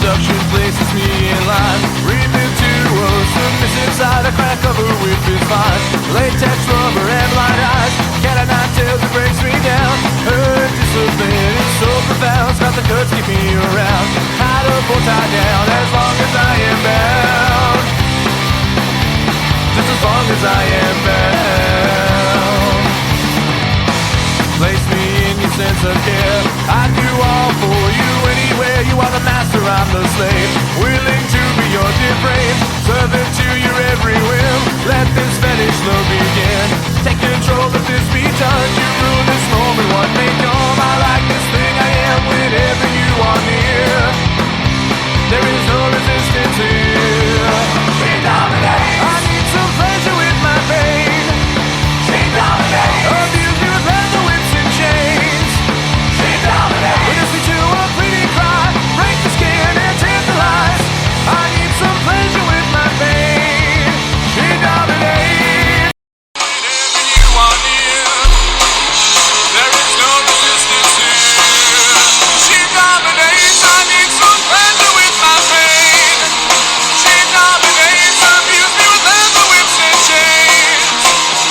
seduction places me in line. Read me to a submissive side, a crack of a whip is fine. Latex rubber and light eyes, cat o' nine tails that breaks me down. Her discipline is so profound, stop the cuts, keep me around. Tied up or tied down, as long as I am bound. Just as long as I am bound. Place me in your sense of care, I do all for you anywhere. You are the master, I'm the slave, willing to be your depraved servant to your every whim. Let this fetish love begin. Take control of this beat, done. You rule this moment, what may come. I like this thing I am whenever you are near. There is no resistance here. She dominates. I need some pleasure with my pain. She dominates. Abuse me with leather whips and chains. She dominates. Reduce me to a pleading cry, break the skin and tantalize. I need some pleasure with my pain. She dominates. Whenever you are near, there is no resistance here. She dominates. I need some pleasure with my pain. She dominates. Abuse me with leather whips and chains.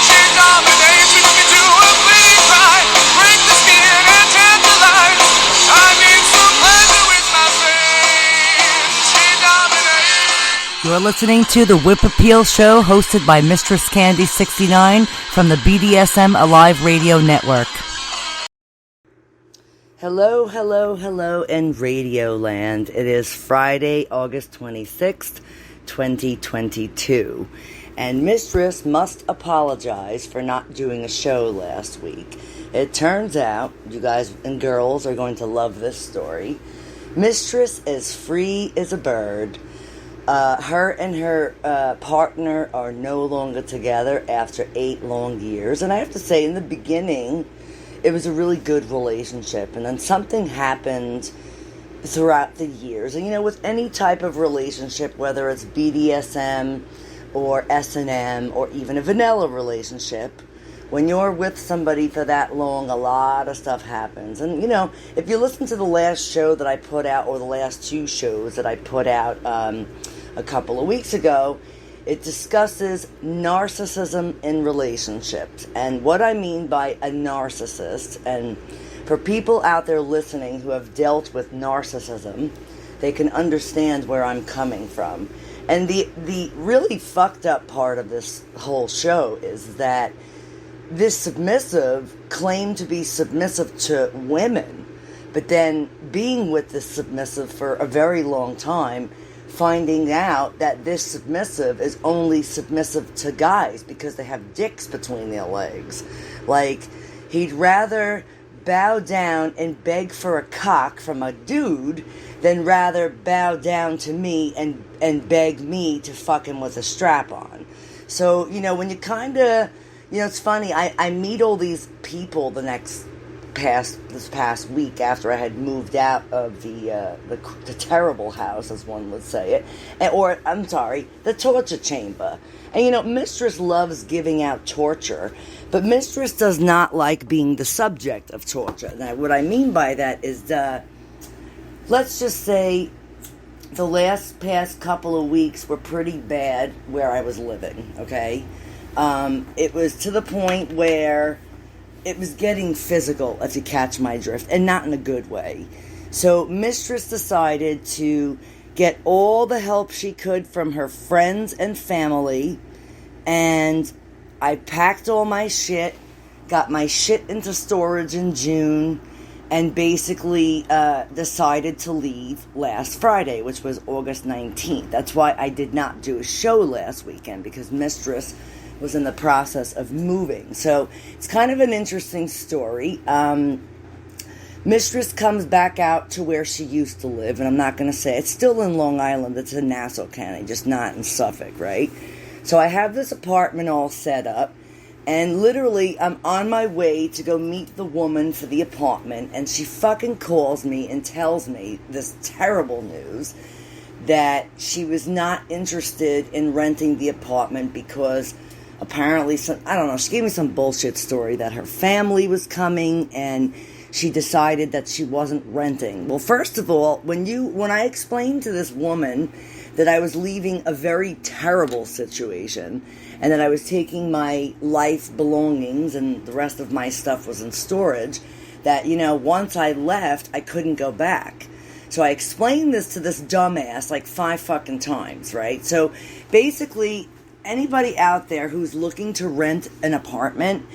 She dominates. Reduce me to a pleading cry, break the skin and tantalize. I need some pleasure with my pain. She dominates. You're listening to the Whip Appeal Show, hosted by MistressCandy69 from the BDSM Alive Radio Network. Hello, hello, hello in Radio Land. It is Friday, August 26th, 2022. And Mistress must apologize for not doing a show last week. It turns out, you guys and girls are going to love this story. Mistress is free as a bird. Her and her partner are no longer together after 8 long years. And I have to say, in the beginning, it was a really good relationship. And then something happened throughout the years. And, you know, with any type of relationship, whether it's BDSM or S&M or even a vanilla relationship, when you're with somebody for that long, a lot of stuff happens. And, you know, if you listen to the last show that I put out, or the last 2 shows that I put out a couple of weeks ago, it discusses narcissism in relationships. And what I mean by a narcissist, and for people out there listening who have dealt with narcissism, they can understand where I'm coming from. And the really fucked up part of this whole show is that this submissive claimed to be submissive to women, but then being with this submissive for a very long time, finding out that this submissive is only submissive to guys because they have dicks between their legs. Like, he'd rather bow down and beg for a cock from a dude than rather bow down to me and beg me to fuck him with a strap on. So, you know, when you kind of, you know, it's funny, I meet all these people this past week after I had moved out of the terrible house, as one would say it, the torture chamber. And, you know, Mistress loves giving out torture, but Mistress does not like being the subject of torture. Now, what I mean by that is, let's just say the past couple of weeks were pretty bad where I was living, okay? It was to the point where it was getting physical, if you catch my drift, and not in a good way. So Mistress decided to get all the help she could from her friends and family, and I packed all my shit, got my shit into storage in June, and basically decided to leave last Friday, which was August 19th. That's why I did not do a show last weekend, because Mistress was in the process of moving. So it's kind of an interesting story. Mistress comes back out to where she used to live, and I'm not going to say, it's still in Long Island, it's in Nassau County, just not in Suffolk, right? So I have this apartment all set up, and literally I'm on my way to go meet the woman for the apartment, and she fucking calls me and tells me this terrible news that she was not interested in renting the apartment because apparently, she gave me some bullshit story that her family was coming and she decided that she wasn't renting. Well, first of all, when I explained to this woman that I was leaving a very terrible situation and that I was taking my life belongings and the rest of my stuff was in storage, that, once I left, I couldn't go back. So I explained this to this dumbass like 5 fucking times, right? So basically, anybody out there who's looking to rent an apartment,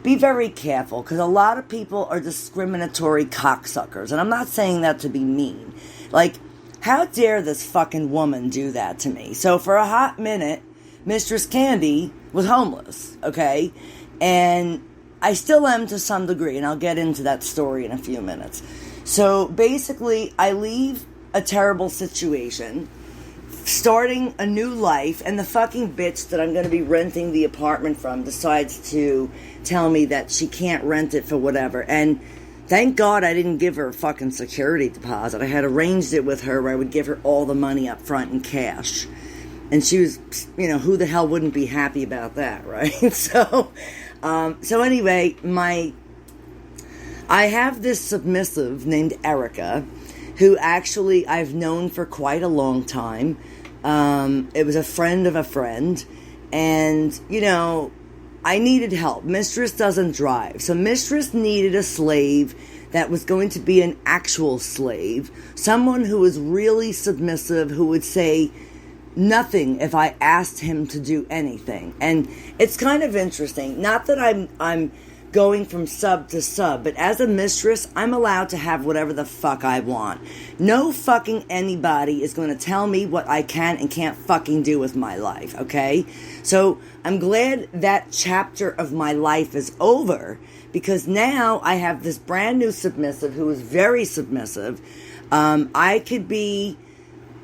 be very careful, because a lot of people are discriminatory cocksuckers. And I'm not saying that to be mean. Like, how dare this fucking woman do that to me? So for a hot minute, Mistress Candy was homeless, okay? And I still am to some degree, and I'll get into that story in a few minutes. So basically, I leave a terrible situation, starting a new life, and the fucking bitch that I'm going to be renting the apartment from decides to tell me that she can't rent it for whatever. And thank God I didn't give her a fucking security deposit. I had arranged it with her where I would give her all the money up front in cash. And she was, who the hell wouldn't be happy about that, right? So anyway, I have this submissive named Erica, who actually I've known for quite a long time. It was a friend of a friend. And, I needed help. Mistress doesn't drive. So Mistress needed a slave that was going to be an actual slave. Someone who was really submissive, who would say nothing if I asked him to do anything. And it's kind of interesting. Not that I'm going from sub to sub, but as a mistress, I'm allowed to have whatever the fuck I want. No fucking anybody is going to tell me what I can and can't fucking do with my life, okay? So I'm glad that chapter of my life is over, because now I have this brand new submissive who is very submissive. I could be,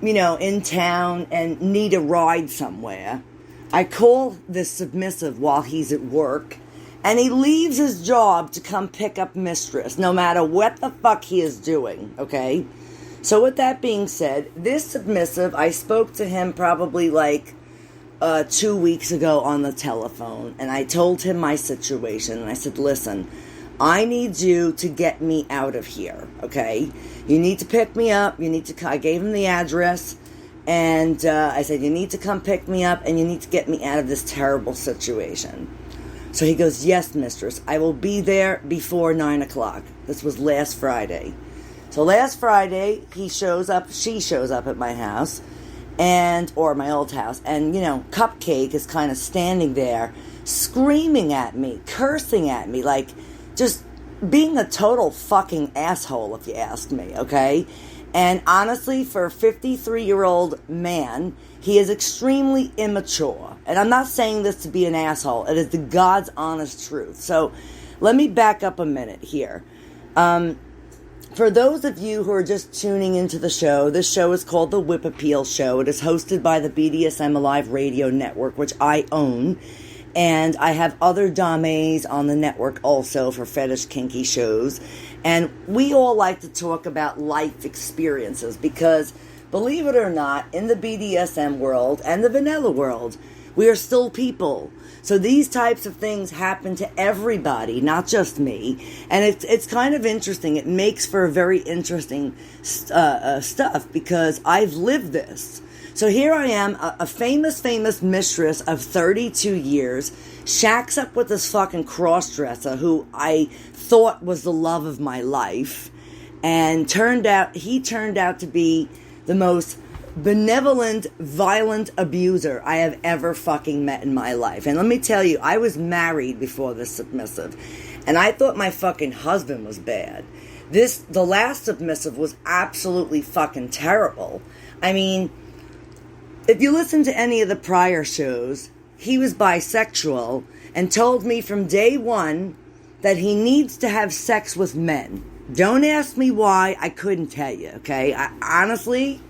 in town and need a ride somewhere. I call this submissive while he's at work, and he leaves his job to come pick up Mistress, no matter what the fuck he is doing, okay? So with that being said, this submissive, I spoke to him probably 2 weeks ago on the telephone, and I told him my situation, and I said, listen, I need you to get me out of here, okay? You need to pick me up, I gave him the address, and I said, you need to come pick me up, and you need to get me out of this terrible situation. So he goes, yes, Mistress, I will be there before 9 o'clock. This was last Friday. So last Friday, she shows up at my house, or my old house, and, Cupcake is kind of standing there, screaming at me, cursing at me, just being a total fucking asshole, if you ask me, okay? And honestly, for a 53-year-old man, he is extremely immature. And I'm not saying this to be an asshole. It is the God's honest truth. So let me back up a minute here. For those of you who are just tuning into the show, this show is called the Whip Appeal Show. It is hosted by the BDSM Alive Radio Network, which I own. And I have other dames on the network also for fetish kinky shows. And we all like to talk about life experiences because, believe it or not, in the BDSM world and the vanilla world, we are still people. So these types of things happen to everybody, not just me. And it's kind of interesting. It makes for very interesting stuff because I've lived this. So here I am, a famous mistress of 32 years, shacks up with this fucking cross-dresser who I thought was the love of my life, and he turned out to be the most benevolent, violent abuser I have ever fucking met in my life. And let me tell you, I was married before this submissive, and I thought my fucking husband was bad. The last submissive was absolutely fucking terrible. I mean, if you listen to any of the prior shows, he was bisexual and told me from day one that he needs to have sex with men. Don't ask me why, I couldn't tell you, okay? Honestly,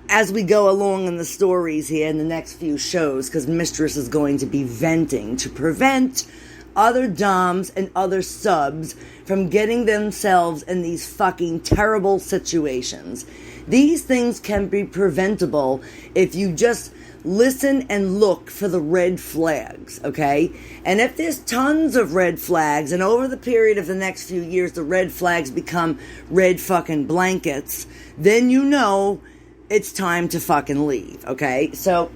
as we go along in the stories here in the next few shows, because Mistress is going to be venting to prevent other doms and other subs from getting themselves in these fucking terrible situations. These things can be preventable if you just listen and look for the red flags, okay? And if there's tons of red flags, and over the period of the next few years, the red flags become red fucking blankets, then you know it's time to fucking leave, okay? So,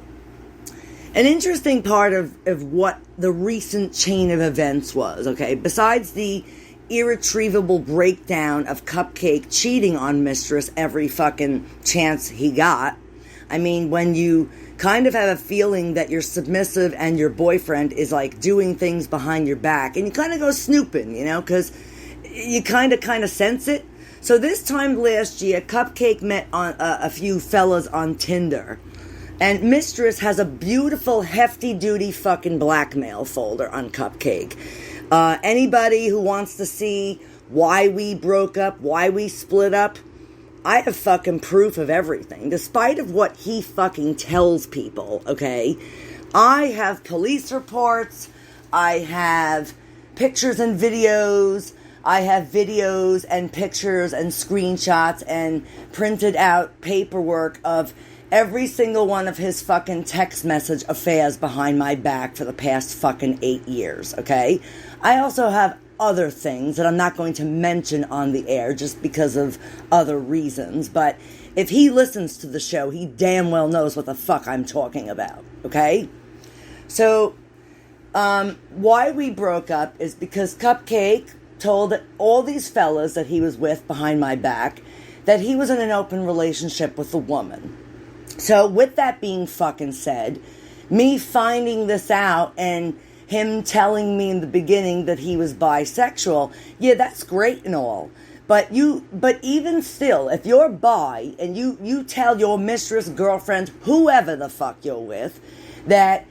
an interesting part of what the recent chain of events was, okay? Besides the irretrievable breakdown of Cupcake cheating on Mistress every fucking chance he got. I mean, when you kind of have a feeling that your submissive and your boyfriend is like doing things behind your back, and you kind of go snooping, you know, because you kind of sense it. So this time last year, Cupcake met on a few fellas on Tinder, and Mistress has a beautiful hefty duty fucking blackmail folder on Cupcake. Anybody who wants to see why we broke up, why we split up, I have fucking proof of everything, despite of what he fucking tells people, okay? I have police reports, I have pictures and videos, I have videos and pictures and screenshots and printed out paperwork of every single one of his fucking text message affairs behind my back for the past fucking 8 years, okay? I also have other things that I'm not going to mention on the air just because of other reasons, but if he listens to the show, he damn well knows what the fuck I'm talking about, okay? So, why we broke up is because Cupcake told all these fellas that he was with behind my back that he was in an open relationship with a woman. So, with that being fucking said, me finding this out and him telling me in the beginning that he was bisexual, yeah, that's great and all. But even still, if you're bi and you tell your mistress, girlfriend, whoever the fuck you're with, that,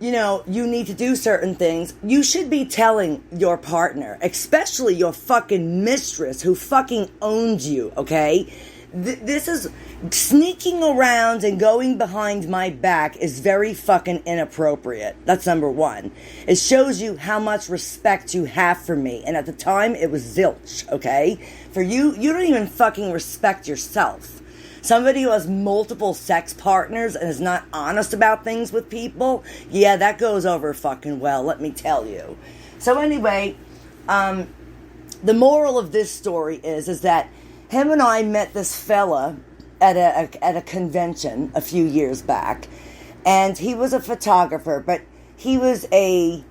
you know, you need to do certain things, you should be telling your partner, especially your fucking mistress who fucking owns you, okay? This is sneaking around and going behind my back is very fucking inappropriate. That's number one. It shows you how much respect you have for me. And at the time, it was zilch, okay? For you don't even fucking respect yourself. Somebody who has multiple sex partners and is not honest about things with people, yeah, that goes over fucking well, let me tell you. So anyway, the moral of this story is that him and I met this fella at a convention a few years back, and he was a photographer, but he was a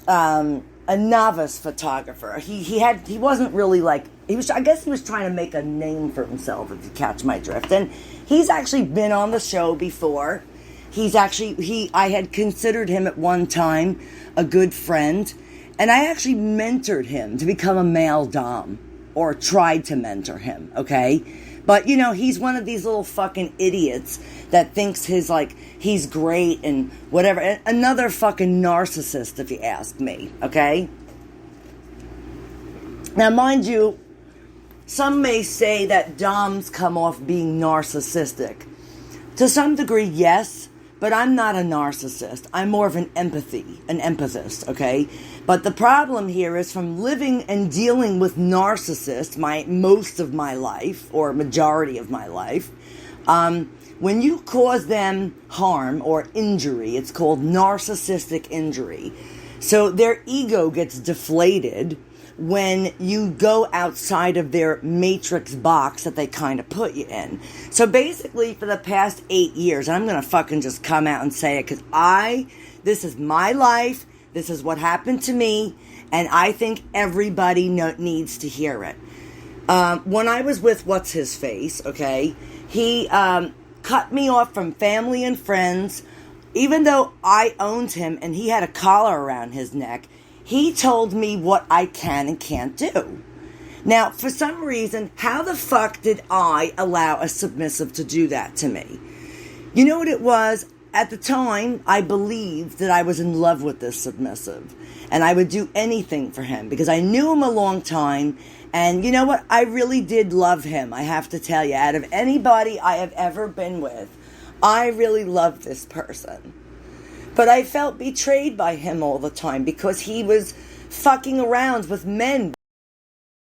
novice photographer. He wasn't really like, I guess he was trying to make a name for himself, if you catch my drift. And he's actually been on the show before. I had considered him at one time a good friend, and I actually mentored him to become a male dom. Or tried to mentor him, okay? But, you know, he's one of these little fucking idiots that thinks he's great and whatever. Another fucking narcissist, if you ask me, okay? Now, mind you, some may say that doms come off being narcissistic. To some degree, yes, but I'm not a narcissist. I'm more of an empathist, okay? But the problem here is from living and dealing with narcissists most of my life, or majority of my life, when you cause them harm or injury, it's called narcissistic injury. So their ego gets deflated when you go outside of their matrix box that they kind of put you in. So basically, for the past 8 years, and I'm going to fucking just come out and say it, because this is my life, this is what happened to me, and I think everybody needs to hear it. When I was with What's-His-Face, okay, he cut me off from family and friends. Even though I owned him and he had a collar around his neck, he told me what I can and can't do. Now, for some reason, how the fuck did I allow a submissive to do that to me? You know what it was? At the time, I believed that I was in love with this submissive. And I would do anything for him because I knew him a long time. And you know what? I really did love him, I have to tell you. Out of anybody I have ever been with, I really loved this person. But I felt betrayed by him all the time because he was fucking around with men.